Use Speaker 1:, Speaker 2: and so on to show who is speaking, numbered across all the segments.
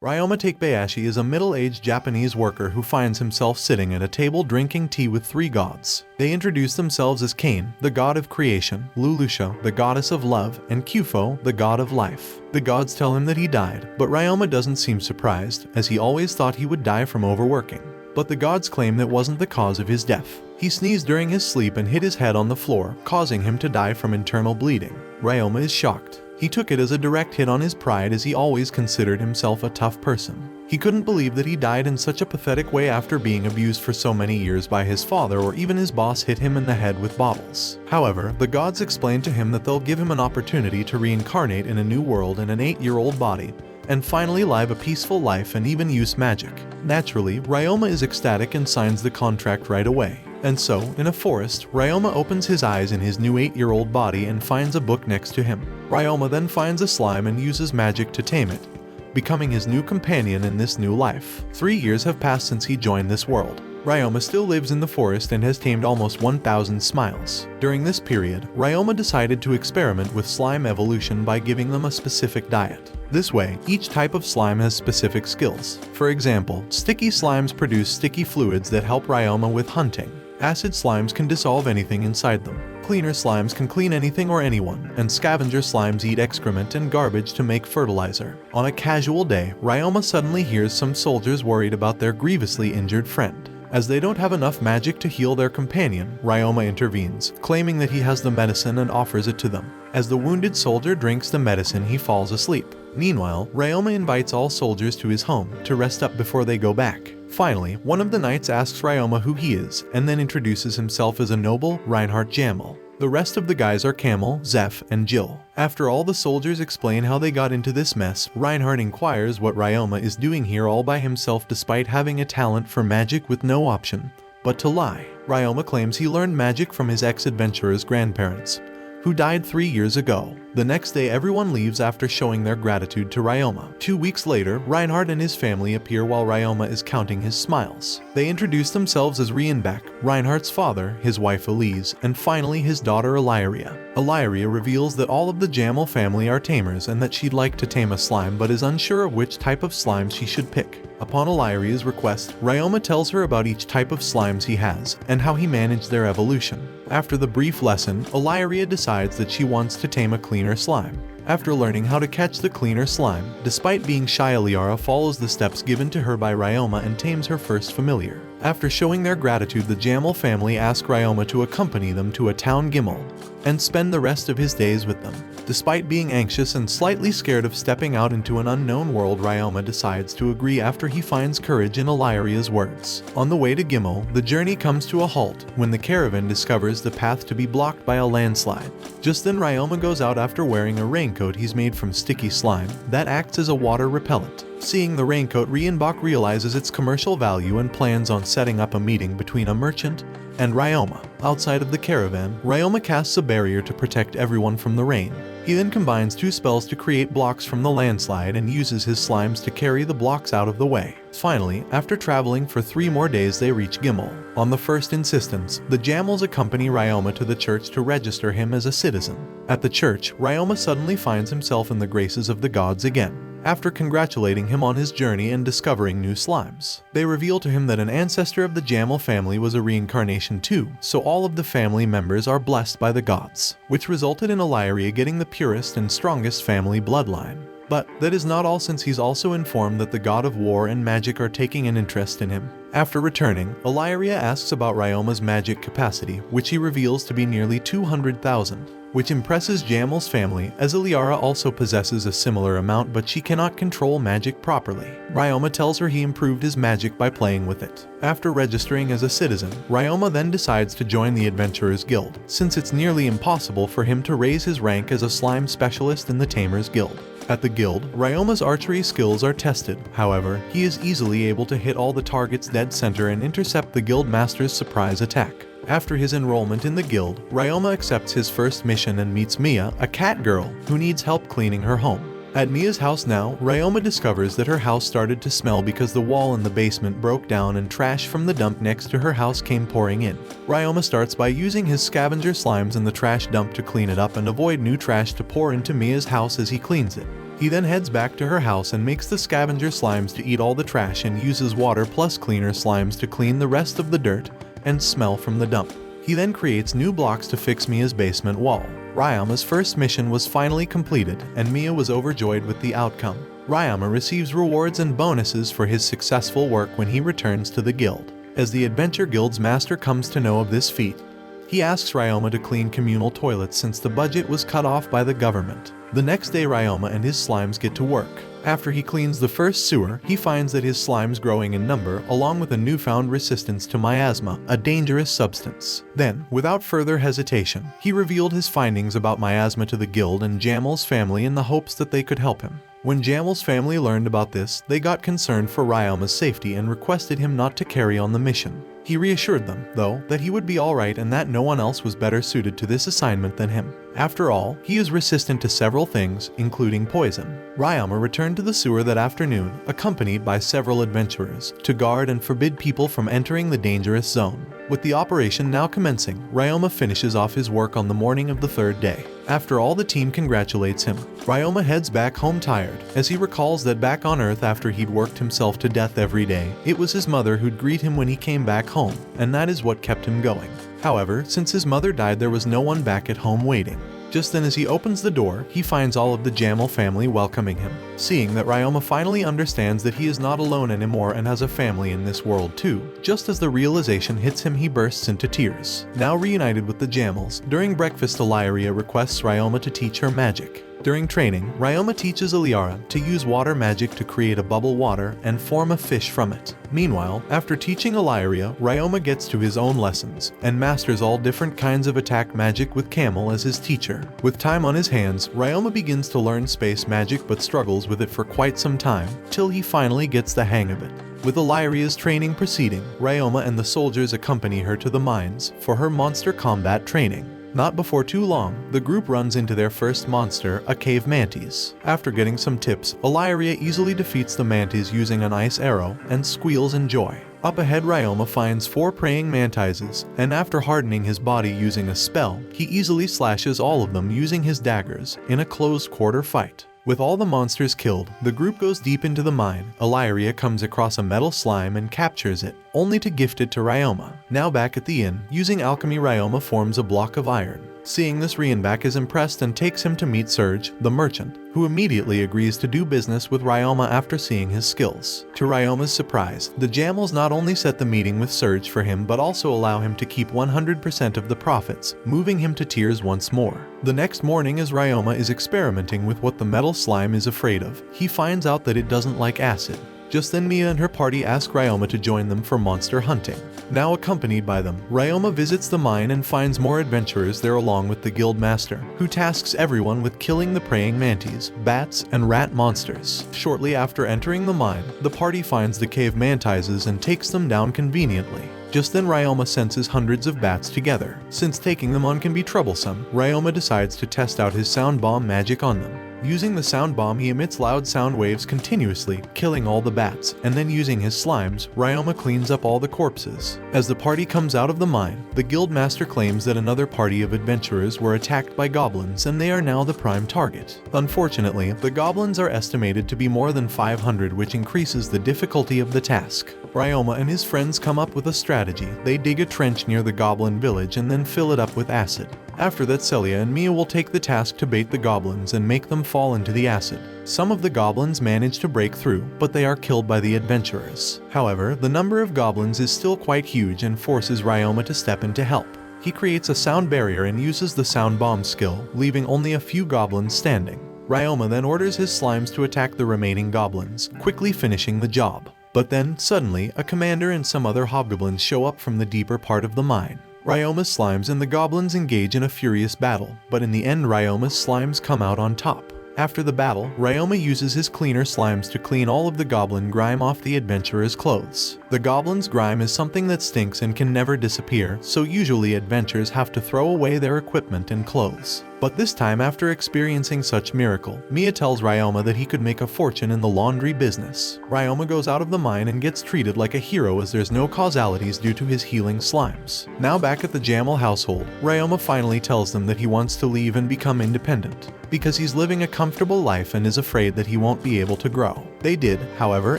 Speaker 1: Ryoma Takebayashi is a middle-aged Japanese worker who finds himself sitting at a table drinking tea with three gods. They introduce themselves as Kane, the god of creation, Lulusho, the goddess of love, and Kyufo, the god of life. The gods tell him that he died, but Ryoma doesn't seem surprised, as he always thought he would die from overworking. But the gods claim that wasn't the cause of his death. He sneezed during his sleep and hit his head on the floor, causing him to die from internal bleeding. Ryoma is shocked. He took it as a direct hit on his pride, as he always considered himself a tough person. He couldn't believe that he died in such a pathetic way after being abused for so many years by his father, or even his boss hit him in the head with bottles. However, the gods explain to him that they'll give him an opportunity to reincarnate in a new world in an 8-year-old body, and finally live a peaceful life and even use magic. Naturally, Ryoma is ecstatic and signs the contract right away. And so, in a forest, Ryoma opens his eyes in his new 8-year-old body and finds a book next to him. Ryoma then finds a slime and uses magic to tame it, becoming his new companion in this new life. 3 years have passed since he joined this world. Ryoma still lives in the forest and has tamed almost 1,000 smiles. During this period, Ryoma decided to experiment with slime evolution by giving them a specific diet. This way, each type of slime has specific skills. For example, sticky slimes produce sticky fluids that help Ryoma with hunting. Acid slimes can dissolve anything inside them. Cleaner slimes can clean anything or anyone, and scavenger slimes eat excrement and garbage to make fertilizer. On a casual day, Ryoma suddenly hears some soldiers worried about their grievously injured friend. As they don't have enough magic to heal their companion, Ryoma intervenes, claiming that he has the medicine and offers it to them. As the wounded soldier drinks the medicine, he falls asleep. Meanwhile, Ryoma invites all soldiers to his home to rest up before they go back. Finally, one of the knights asks Ryoma who he is, and then introduces himself as a noble, Reinhardt Jamel. The rest of the guys are Camel, Zeph, and Jill. After all the soldiers explain how they got into this mess, Reinhardt inquires what Ryoma is doing here all by himself despite having a talent for magic with no option but to lie. Ryoma claims he learned magic from his ex-adventurer's grandparents, who died 3 years ago. The next day, everyone leaves after showing their gratitude to Ryoma. 2 weeks later, Reinhardt and his family appear while Ryoma is counting his smiles. They introduce themselves as Reinbeck, Reinhardt's father, his wife Elise, and finally his daughter Illyria. Illyria reveals that all of the Jamel family are tamers and that she'd like to tame a slime but is unsure of which type of slime she should pick. Upon Illyria's request, Ryoma tells her about each type of slimes he has and how he managed their evolution. After the brief lesson, Illyria decides that she wants to tame a cleaner slime. After learning how to catch the cleaner slime, despite being shy, Illyria follows the steps given to her by Ryoma and tames her first familiar. After showing their gratitude, the Jamel family ask Ryoma to accompany them to a town Gimel and spend the rest of his days with them. Despite being anxious and slightly scared of stepping out into an unknown world, Ryoma decides to agree after he finds courage in Illyria's words. On the way to Gimel, the journey comes to a halt when the caravan discovers the path to be blocked by a landslide. Just then, Ryoma goes out after wearing a raincoat he's made from sticky slime that acts as a water repellent. Seeing the raincoat, Reinbeck realizes its commercial value and plans on setting up a meeting between a merchant and Ryoma. Outside of the caravan, Ryoma casts a barrier to protect everyone from the rain. He then combines 2 spells to create blocks from the landslide and uses his slimes to carry the blocks out of the way. Finally, after traveling for 3 more days, they reach Gimel. On the first insistence, the Jamels accompany Ryoma to the church to register him as a citizen. At the church, Ryoma suddenly finds himself in the graces of the gods again. After congratulating him on his journey and discovering new slimes, they reveal to him that an ancestor of the Jamel family was a reincarnation too, so all of the family members are blessed by the gods, which resulted in Illyria getting the purest and strongest family bloodline. But that is not all, since he's also informed that the god of war and magic are taking an interest in him. After returning, Illyria asks about Ryoma's magic capacity, which he reveals to be nearly 200,000. Which impresses Jamel's family, as Illyria also possesses a similar amount, but she cannot control magic properly. Ryoma tells her he improved his magic by playing with it. After registering as a citizen, Ryoma then decides to join the Adventurers Guild, since it's nearly impossible for him to raise his rank as a slime specialist in the Tamers Guild. At the guild, Ryoma's archery skills are tested. However, he is easily able to hit all the targets dead center and intercept the guild master's surprise attack. After his enrollment in the guild, Ryoma accepts his first mission and meets Mia, a cat girl who needs help cleaning her home. At Mia's house now, Ryoma discovers that her house started to smell because the wall in the basement broke down and trash from the dump next to her house came pouring in. Ryoma starts by using his scavenger slimes in the trash dump to clean it up and avoid new trash to pour into Mia's house as he cleans it. He then heads back to her house and makes the scavenger slimes to eat all the trash and uses water plus cleaner slimes to clean the rest of the dirt and smell from the dump. He then creates new blocks to fix Mia's basement wall. Ryoma's first mission was finally completed, and Mia was overjoyed with the outcome. Ryoma receives rewards and bonuses for his successful work when he returns to the guild. As the Adventure Guild's master comes to know of this feat, he asks Ryoma to clean communal toilets since the budget was cut off by the government. The next day, Ryoma and his slimes get to work. After he cleans the first sewer, he finds that his slimes growing in number along with a newfound resistance to miasma, a dangerous substance. Then, without further hesitation, he revealed his findings about miasma to the guild and Jamel's family in the hopes that they could help him. When Jamel's family learned about this, they got concerned for Ryoma's safety and requested him not to carry on the mission. He reassured them, though, that he would be alright and that no one else was better suited to this assignment than him. After all, he is resistant to several things, including poison. Ryoma returned to the sewer that afternoon, accompanied by several adventurers, to guard and forbid people from entering the dangerous zone. With the operation now commencing, Ryoma finishes off his work on the morning of the third day. After all the team congratulates him, Ryoma heads back home tired, as he recalls that back on Earth after he'd worked himself to death every day, it was his mother who'd greet him when he came back home, and that is what kept him going. However, since his mother died, there was no one back at home waiting. Just then as he opens the door, he finds all of the Jamel family welcoming him. Seeing that Ryoma finally understands that he is not alone anymore and has a family in this world too, just as the realization hits him, he bursts into tears. Now reunited with the Jamels, during breakfast Illyria requests Ryoma to teach her magic. During training, Ryoma teaches Illyria to use water magic to create a bubble water and form a fish from it. Meanwhile, after teaching Illyria, Ryoma gets to his own lessons and masters all different kinds of attack magic with Camel as his teacher. With time on his hands, Ryoma begins to learn space magic but struggles with it for quite some time, till he finally gets the hang of it. With Illyria's training proceeding, Ryoma and the soldiers accompany her to the mines for her monster combat training. Not before too long, the group runs into their first monster, a cave mantis. After getting some tips, Illyria easily defeats the mantis using an ice arrow and squeals in joy. Up ahead, Ryoma finds 4 praying mantises, and after hardening his body using a spell, he easily slashes all of them using his daggers in a closed quarter fight. With all the monsters killed, the group goes deep into the mine. Illyria comes across a metal slime and captures it, only to gift it to Ryoma. Now back at the inn, using alchemy, Ryoma forms a block of iron. Seeing this, Reinback is impressed and takes him to meet Serge, the merchant, who immediately agrees to do business with Ryoma after seeing his skills. To Ryoma's surprise, the Jamels not only set the meeting with Serge for him but also allow him to keep 100% of the profits, moving him to tears once more. The next morning, as Ryoma is experimenting with what the metal slime is afraid of, he finds out that it doesn't like acid. Just then, Mia and her party ask Ryoma to join them for monster hunting. Now accompanied by them, Ryoma visits the mine and finds more adventurers there along with the guild master, who tasks everyone with killing the praying mantis, bats, and rat monsters. Shortly after entering the mine, the party finds the cave mantises and takes them down conveniently. Just then, Ryoma senses hundreds of bats together. Since taking them on can be troublesome, Ryoma decides to test out his sound bomb magic on them. Using the sound bomb, he emits loud sound waves continuously, killing all the bats, and then using his slimes, Ryoma cleans up all the corpses. As the party comes out of the mine, the guild master claims that another party of adventurers were attacked by goblins and they are now the prime target. Unfortunately, the goblins are estimated to be more than 500, which increases the difficulty of the task. Ryoma and his friends come up with a strategy. They dig a trench near the goblin village and then fill it up with acid. After that, Celia and Mia will take the task to bait the goblins and make them fall into the acid. Some of the goblins manage to break through, but they are killed by the adventurers. However, the number of goblins is still quite huge and forces Ryoma to step in to help. He creates a sound barrier and uses the sound bomb skill, leaving only a few goblins standing. Ryoma then orders his slimes to attack the remaining goblins, quickly finishing the job. But then, suddenly, a commander and some other hobgoblins show up from the deeper part of the mine. Ryoma's slimes and the goblins engage in a furious battle, but in the end Ryoma's slimes come out on top. After the battle, Ryoma uses his cleaner slimes to clean all of the goblin grime off the adventurer's clothes. The goblin's grime is something that stinks and can never disappear, so usually adventurers have to throw away their equipment and clothes. But this time, after experiencing such miracle, Mia tells Ryoma that he could make a fortune in the laundry business. Ryoma goes out of the mine and gets treated like a hero as there's no causalities due to his healing slimes. Now back at the Jamal household, Ryoma finally tells them that he wants to leave and become independent, because he's living a comfortable life and is afraid that he won't be able to grow. They did, however,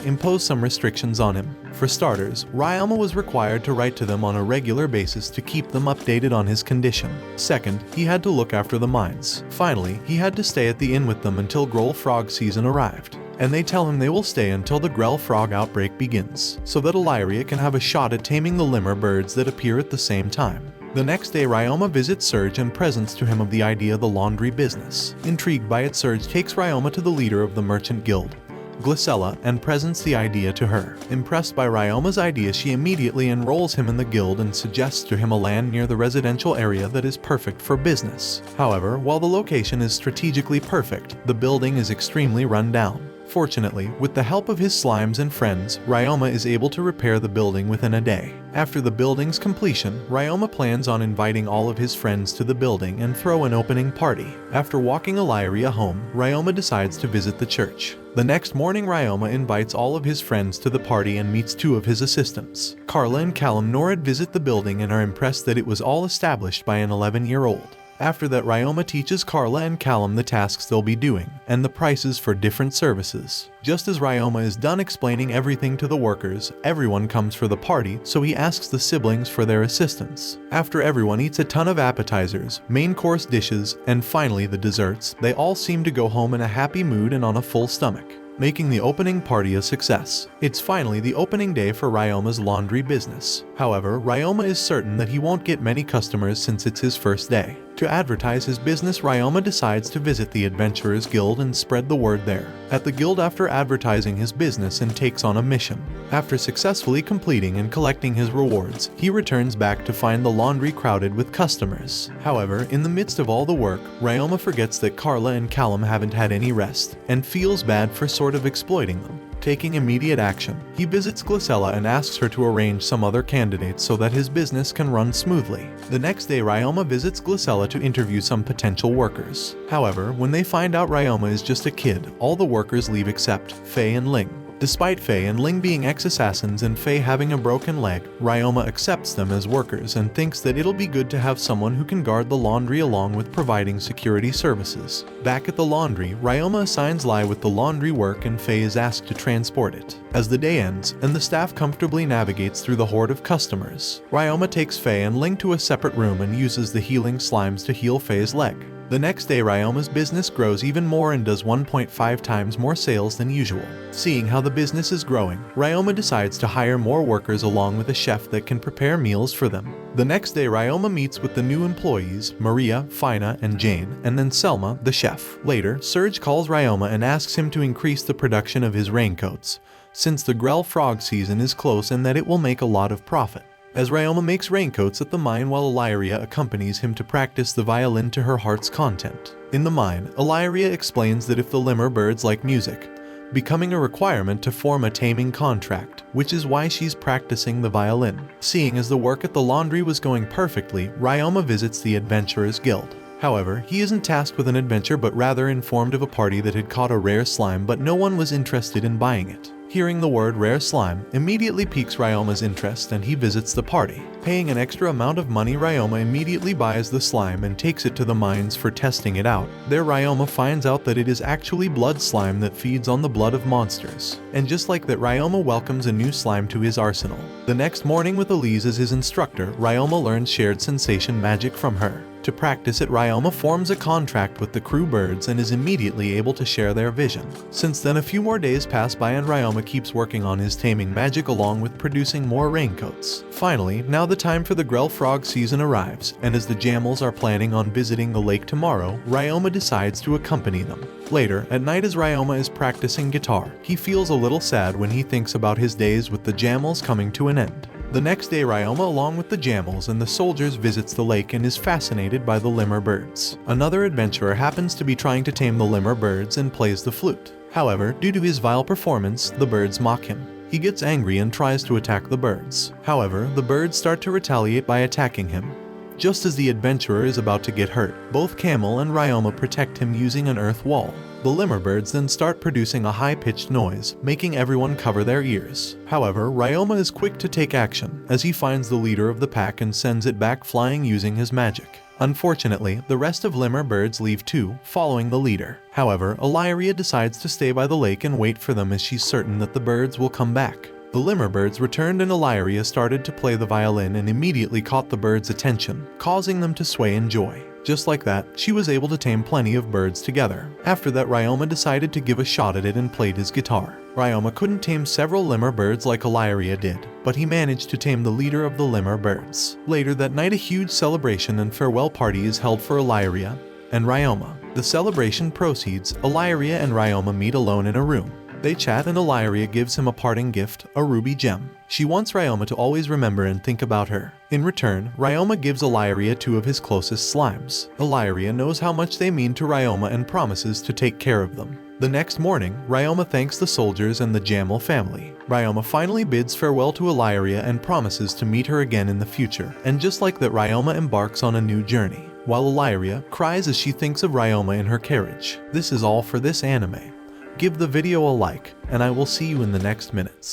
Speaker 1: impose some restrictions on him. For starters, Ryoma was required to write to them on a regular basis to keep them updated on his condition. Second, he had to look after the mines. Finally, he had to stay at the inn with them until Grell frog season arrived. And they tell him they will stay until the Grell frog outbreak begins, so that Illyria can have a shot at taming the lemur birds that appear at the same time. The next day, Ryoma visits Serge and presents to him of the idea of the laundry business. Intrigued by it, Serge takes Ryoma to the leader of the merchant guild, Glycella, and presents the idea to her. Impressed by Ryoma's idea, she immediately enrolls him in the guild and suggests to him a land near the residential area that is perfect for business. However, while the location is strategically perfect, the building is extremely run down. Fortunately, with the help of his slimes and friends, Ryoma is able to repair the building within a day. After the building's completion, Ryoma plans on inviting all of his friends to the building and throw an opening party. After walking Illyria home, Ryoma decides to visit the church. The next morning, Ryoma invites all of his friends to the party and meets two of his assistants. Carla and Callum Norad visit the building and are impressed that it was all established by an 11-year-old. After that, Ryoma teaches Carla and Callum the tasks they'll be doing, and the prices for different services. Just as Ryoma is done explaining everything to the workers, everyone comes for the party, so he asks the siblings for their assistance. After everyone eats a ton of appetizers, main course dishes, and finally the desserts, they all seem to go home in a happy mood and on a full stomach, making the opening party a success. It's finally the opening day for Ryoma's laundry business. However, Ryoma is certain that he won't get many customers since it's his first day. To advertise his business, Ryoma decides to visit the Adventurers Guild and spread the word there. At the guild, after advertising his business, and takes on a mission. After successfully completing and collecting his rewards, he returns back to find the laundry crowded with customers. However, in the midst of all the work, Ryoma forgets that Carla and Callum haven't had any rest, and feels bad for sort of exploiting them. Taking immediate action, he visits Glycella and asks her to arrange some other candidates so that his business can run smoothly. The next day, Ryoma visits Glycella to interview some potential workers. However, when they find out Ryoma is just a kid, all the workers leave except Faye and Ling. Despite Faye and Ling being ex-assassins and Faye having a broken leg, Ryoma accepts them as workers and thinks that it'll be good to have someone who can guard the laundry along with providing security services. Back at the laundry, Ryoma assigns Lai with the laundry work and Faye is asked to transport it. As the day ends, and the staff comfortably navigates through the horde of customers, Ryoma takes Faye and Ling to a separate room and uses the healing slimes to heal Faye's leg. The next day, Ryoma's business grows even more and does 1.5 times more sales than usual. Seeing how the business is growing, Ryoma decides to hire more workers along with a chef that can prepare meals for them. The next day, Ryoma meets with the new employees, Maria, Fina, and Jane, and then Selma, the chef. Later, Serge calls Ryoma and asks him to increase the production of his raincoats, since the Grell frog season is close and that it will make a lot of profit. As Ryoma makes raincoats at the mine while Illyria accompanies him to practice the violin to her heart's content. In the mine, Illyria explains that if the lemur birds like music, becoming a requirement to form a taming contract, which is why she's practicing the violin. Seeing as the work at the laundry was going perfectly, Ryoma visits the Adventurers Guild. However, he isn't tasked with an adventure but rather informed of a party that had caught a rare slime, but no one was interested in buying it. Hearing the word rare slime immediately piques Ryoma's interest and he visits the party. Paying an extra amount of money, Ryoma immediately buys the slime and takes it to the mines for testing it out. There, Ryoma finds out that it is actually blood slime that feeds on the blood of monsters. And just like that, Ryoma welcomes a new slime to his arsenal. The next morning, with Elise as his instructor, Ryoma learns shared sensation magic from her. To practice it, Ryoma forms a contract with the crew birds and is immediately able to share their vision. Since then, a few more days pass by and Ryoma keeps working on his taming magic along with producing more raincoats. Finally, now the time for the Grell frog season arrives, and as the Jamals are planning on visiting the lake tomorrow, Ryoma decides to accompany them. Later, at night as Ryoma is practicing guitar, he feels a little sad when he thinks about his days with the Jamals coming to an end. The next day, Ryoma along with the Jamals and the soldiers visits the lake and is fascinated by the lemur birds. Another adventurer happens to be trying to tame the lemur birds and plays the flute. However, due to his vile performance, the birds mock him. He gets angry and tries to attack the birds. However, the birds start to retaliate by attacking him. Just as the adventurer is about to get hurt, both Camel and Ryoma protect him using an earth wall. The limmerbirds then start producing a high-pitched noise, making everyone cover their ears. However, Ryoma is quick to take action, as he finds the leader of the pack and sends it back flying using his magic. Unfortunately, the rest of limmerbirds leave too, following the leader. However, Illyria decides to stay by the lake and wait for them as she's certain that the birds will come back. The limmerbirds returned and Illyria started to play the violin and immediately caught the birds' attention, causing them to sway in joy. Just like that, she was able to tame plenty of birds together. After that, Ryoma decided to give a shot at it and played his guitar. Ryoma couldn't tame several limmerbirds like Illyria did, but he managed to tame the leader of the limmerbirds. Later that night, a huge celebration and farewell party is held for Illyria and Ryoma. The celebration proceeds, Illyria and Ryoma meet alone in a room. They chat and Illyria gives him a parting gift, a ruby gem. She wants Ryoma to always remember and think about her. In return, Ryoma gives Illyria 2 of his closest slimes. Illyria knows how much they mean to Ryoma and promises to take care of them. The next morning, Ryoma thanks the soldiers and the Jamel family. Ryoma finally bids farewell to Illyria and promises to meet her again in the future. And just like that, Ryoma embarks on a new journey, while Illyria cries as she thinks of Ryoma in her carriage. This is all for this anime. Give the video a like, and I will see you in the next minutes.